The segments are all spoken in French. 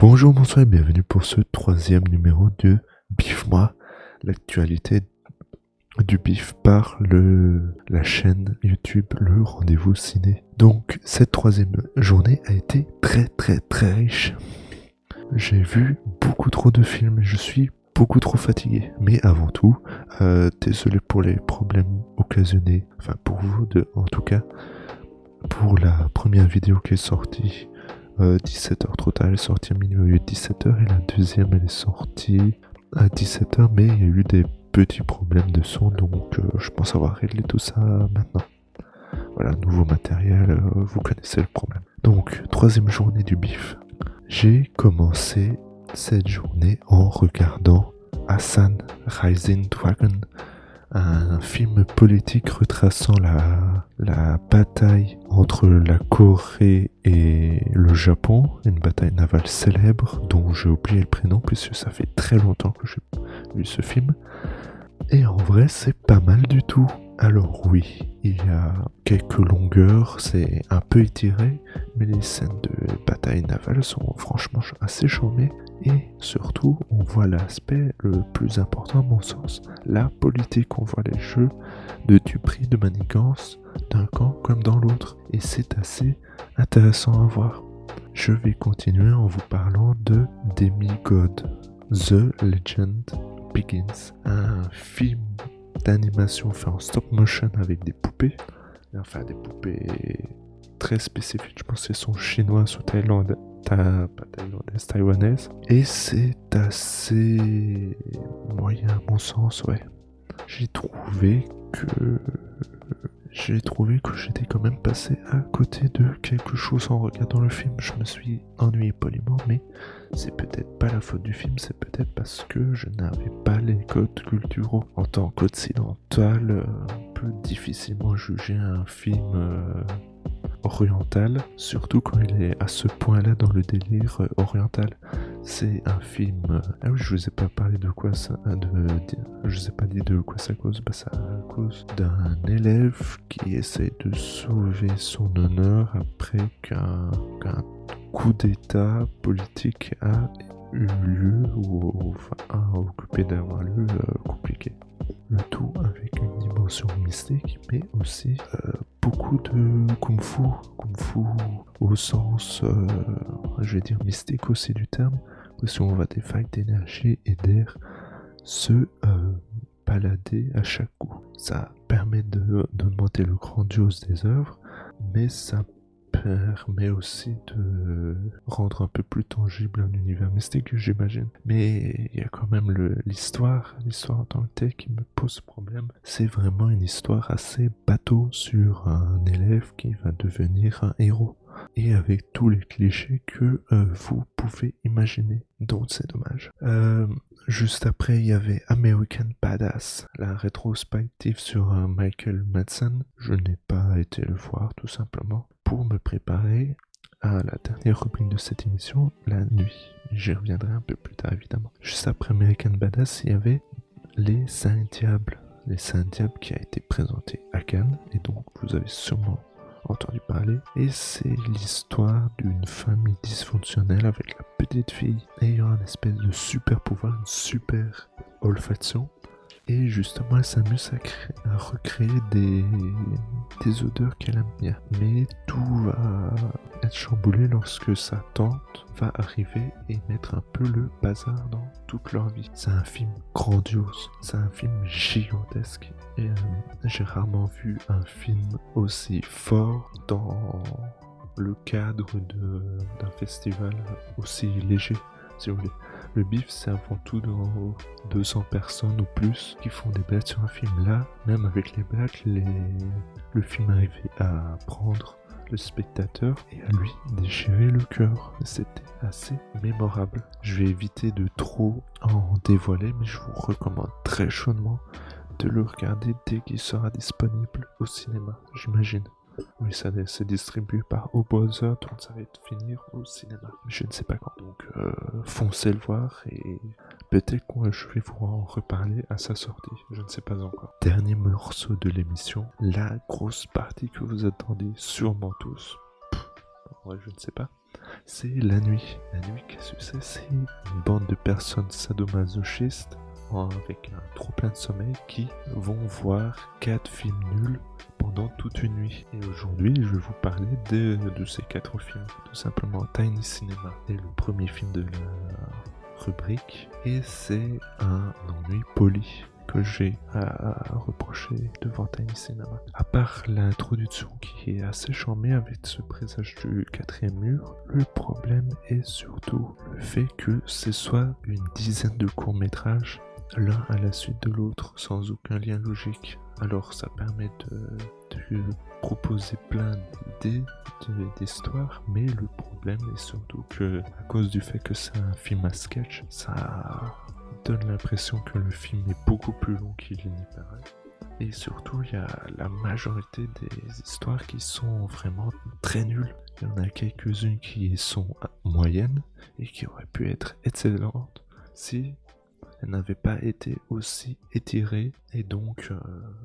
Bonjour, bonsoir et bienvenue pour ce troisième numéro de Bif Moi, l'actualité du bif par la chaîne YouTube Le Rendez-vous Ciné. Donc cette troisième journée a été très riche. J'ai vu beaucoup trop de films et je suis beaucoup trop fatigué. Mais avant tout, désolé pour les problèmes occasionnés, enfin pour vous deux en tout cas, pour la première vidéo qui est sortie 17h trop tard, elle est sortie à minuit au lieu de 17h et la deuxième elle est sortie à 17h, mais il y a eu des petits problèmes de son, donc je pense avoir réglé tout ça maintenant. Voilà, nouveau matériel, vous connaissez le problème. Donc, troisième journée du bif. J'ai commencé cette journée en regardant Hassan Rising Dragon, un film politique retraçant la bataille entre la Corée et le Japon, une bataille navale célèbre dont j'ai oublié le prénom puisque ça fait très longtemps que j'ai vu ce film. Et en vrai, c'est pas mal du tout. Alors oui, il y a quelques longueurs, c'est un peu étiré, mais les scènes de bataille navale sont franchement assez charmées. Et surtout, on voit l'aspect le plus important à mon sens, la politique. On voit les jeux de duperie, de manigance, d'un camp comme dans l'autre. Et c'est assez intéressant à voir. Je vais continuer en vous parlant de Demigod, The Legend Begins, un film d'animation fait en stop motion avec des poupées, enfin des poupées très spécifiques, je pense qu'elles sont chinoises ou thaïlandaises, pas thaïlandaises, taïwanaises, et c'est assez moyen à mon sens, ouais. J'ai trouvé que j'étais quand même passé à côté de quelque chose en regardant le film. Je me suis ennuyé poliment, mais c'est peut-être pas la faute du film, c'est peut-être parce que je n'avais pas les codes culturels. En tant qu'occidental, on peut difficilement juger un film oriental, surtout quand il est à ce point-là dans le délire oriental. C'est un film. Ah oui, je vous ai pas parlé de quoi ça. Je vous ai pas dit de quoi ça cause. Bah, ça cause d'un élève qui essaie de sauver son honneur après qu'un coup d'état politique a eu lieu ou enfin, a occupé d'avoir lieu compliqué. Le tout avec une dimension mystique, mais aussi beaucoup de kung-fu au sens, je vais dire mystique aussi du terme, parce qu'on voit des failles d'énergie et d'air se balader à chaque coup. Ça permet d'augmenter le grandiose des œuvres, mais ça permet aussi de rendre un peu plus tangible un univers mystique, j'imagine. Mais il y a quand même l'histoire en tant que telle qui me pose problème. C'est vraiment une histoire assez bateau sur un élève qui va devenir un héros. Et avec tous les clichés que vous pouvez imaginer. Donc c'est dommage. Juste après, il y avait American Badass, la rétrospective sur Michael Madsen. Je n'ai pas été le voir tout simplement pour me préparer à la dernière rubrique de cette émission, la nuit. J'y reviendrai un peu plus tard évidemment. Juste après American Badass, il y avait Les Saints Diables. Les Saints Diables qui a été présenté à Cannes et donc vous avez sûrement entendu parler, et c'est l'histoire d'une famille dysfonctionnelle avec la petite fille ayant un espèce de super pouvoir, une super olfaction, et justement elle s'amuse à recréer des odeurs qu'elle aime bien. Mais tout va être chamboulé lorsque sa tante va arriver et mettre un peu le bazar dans toute leur vie. C'est un film grandiose, c'est un film gigantesque, et j'ai rarement vu un film aussi fort dans le cadre d'un festival aussi léger, si vous voulez. Le bif, c'est avant tout dans 200 personnes ou plus qui font des blagues sur un film. Là, même avec les blagues, le film arrivait à prendre le spectateur et à lui déchirer le cœur. C'était assez mémorable. Je vais éviter de trop en dévoiler, mais je vous recommande très chaudement de le regarder dès qu'il sera disponible au cinéma, j'imagine. Oui, ça c'est distribué par Oboza, donc ça va finir au cinéma. Mais je ne sais pas quand. Donc foncez le voir et peut-être que je vais vous en reparler à sa sortie. Je ne sais pas encore. Dernier morceau de l'émission, la grosse partie que vous attendez sûrement tous. En vrai, je ne sais pas. C'est La Nuit. La Nuit, qu'est-ce que c'est une bande de personnes sadomasochistes avec un trop plein de sommeil qui vont voir 4 films nuls pendant toute une nuit. Et aujourd'hui, je vais vous parler de ces 4 films. Tout simplement, Tiny Cinema est le premier film de la rubrique et c'est un ennui poli que j'ai à reprocher devant Tiny Cinema. À part l'introduction qui est assez charmée avec ce présage du 4e mur, le problème est surtout le fait que ce soit une dizaine de courts-métrages l'un à la suite de l'autre sans aucun lien logique. Alors ça permet de proposer plein d'idées, d'histoires, mais le problème est surtout que à cause du fait que c'est un film à sketch, ça donne l'impression que le film est beaucoup plus long qu'il n'y paraît. Et surtout, il y a la majorité des histoires qui sont vraiment très nulles. Il y en a quelques-unes qui sont moyennes et qui auraient pu être excellentes si elles n'avaient pas été aussi étirées. Et donc,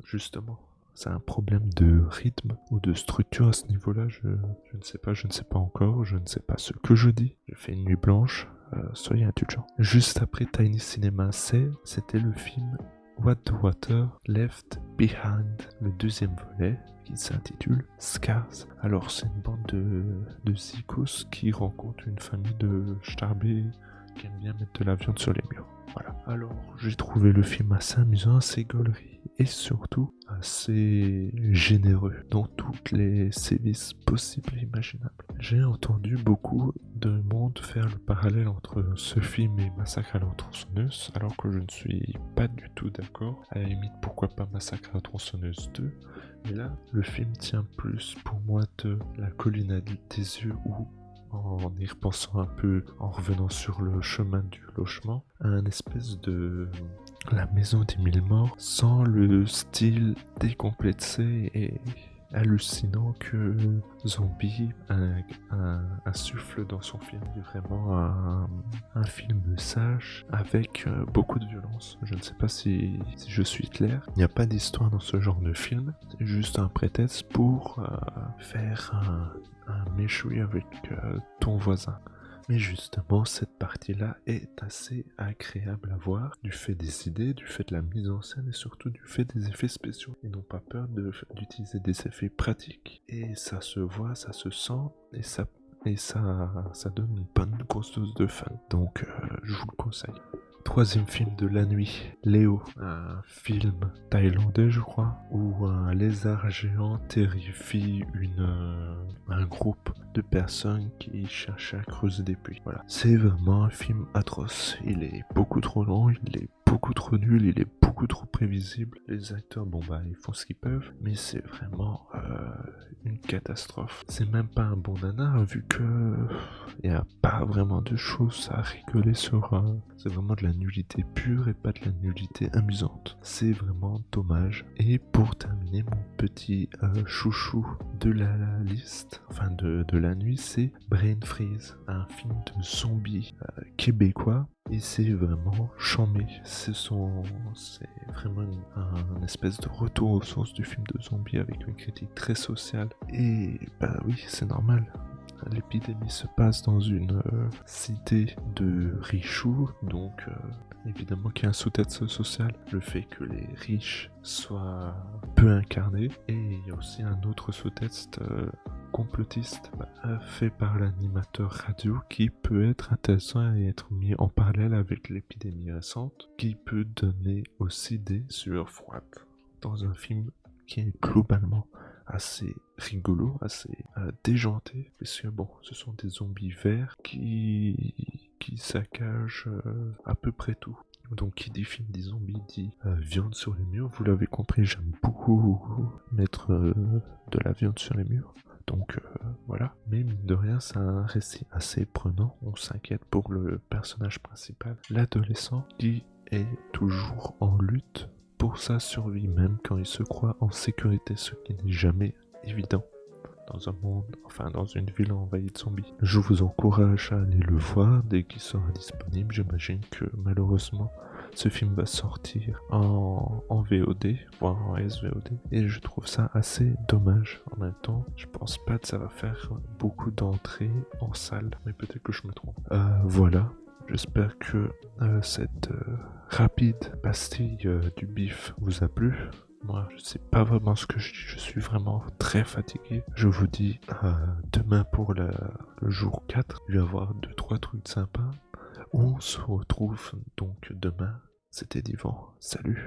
justement, c'est un problème de rythme ou de structure à ce niveau-là. Je ne sais pas encore, je ne sais pas ce que je dis. Je fais une nuit blanche. Soyez indulgents. Juste après Tiny Cinema c'était le film What the Water Left Behind, le deuxième volet qui s'intitule Scars. Alors c'est une bande de zikos qui rencontrent une famille de starbés qui aiment bien mettre de la viande sur les murs. Voilà. Alors j'ai trouvé le film assez amusant, assez gaulerie et surtout assez généreux dans toutes les sévices possibles et imaginables. J'ai entendu beaucoup de monde faire le parallèle entre ce film et Massacre à la tronçonneuse, alors que je ne suis pas du tout d'accord. À la limite, pourquoi pas Massacre à la tronçonneuse 2, mais là, le film tient plus pour moi de La colline des yeux où, en y repensant un peu, en revenant sur le chemin du logement, un espèce de La maison des mille morts, sans le style décomplexé et hallucinant que Zombie insuffle dans son film. C'est vraiment un film sage avec beaucoup de violence. Je ne sais pas si je suis clair. Il n'y a pas d'histoire dans ce genre de film. C'est juste un prétexte pour faire un méchoui avec ton voisin. Mais justement, cette partie-là est assez agréable à voir, du fait des idées, du fait de la mise en scène et surtout du fait des effets spéciaux. Ils n'ont pas peur d'utiliser des effets pratiques. Et ça se voit, ça se sent et ça donne une bonne grosse dose de fun. Donc, je vous le conseille. Troisième film de la nuit, Léo, un film thaïlandais je crois, où un lézard géant terrifie un groupe de personnes qui cherchent à creuser des puits. Voilà, c'est vraiment un film atroce, il est beaucoup trop long, il est beaucoup trop nul, il est beaucoup trop prévisible. Les acteurs, ils font ce qu'ils peuvent, mais c'est vraiment une catastrophe. C'est même pas un bon nanar, vu que il n'y a pas vraiment de choses à rigoler sur. C'est vraiment de la nullité pure et pas de la nullité amusante. C'est vraiment dommage. Et pour terminer, mon petit chouchou de la liste, enfin de la nuit, c'est Brain Freeze, un film de zombies québécois. Et c'est vraiment charmé. C'est vraiment un espèce de retour aux sources du film de zombies avec une critique très sociale. Et bah oui, c'est normal. L'épidémie se passe dans une cité de richoux, donc évidemment qu'il y a un sous-texte social, le fait que les riches soient peu incarnés, et il y a aussi un autre sous-texte complotiste fait par l'animateur radio qui peut être intéressant et être mis en parallèle avec l'épidémie récente, qui peut donner aussi des sueurs froides dans un film qui est globalement assez rigolo, assez déjanté, parce que ce sont des zombies verts qui saccagent à peu près tout. Donc qui dit film dit zombies dit viande sur les murs, vous l'avez compris, j'aime beaucoup mettre de la viande sur les murs. Donc voilà, mais mine de rien c'est un récit assez prenant, on s'inquiète pour le personnage principal, l'adolescent qui est toujours en lutte pour sa survie, même quand il se croit en sécurité, ce qui n'est jamais évident dans un monde, dans une ville envahie de zombies. Je vous encourage à aller le voir dès qu'il sera disponible. J'imagine que malheureusement ce film va sortir en VOD, voire en SVOD, et je trouve ça assez dommage. En même temps, je pense pas que ça va faire beaucoup d'entrées en salle, mais peut-être que je me trompe. Voilà, j'espère que cette rapide pastille du bif vous a plu. Moi, je sais pas vraiment ce que je suis vraiment très fatigué. Je vous dis demain pour le jour 4. Il va y avoir 2-3 trucs sympas. On se retrouve donc demain. C'était Divan. Salut.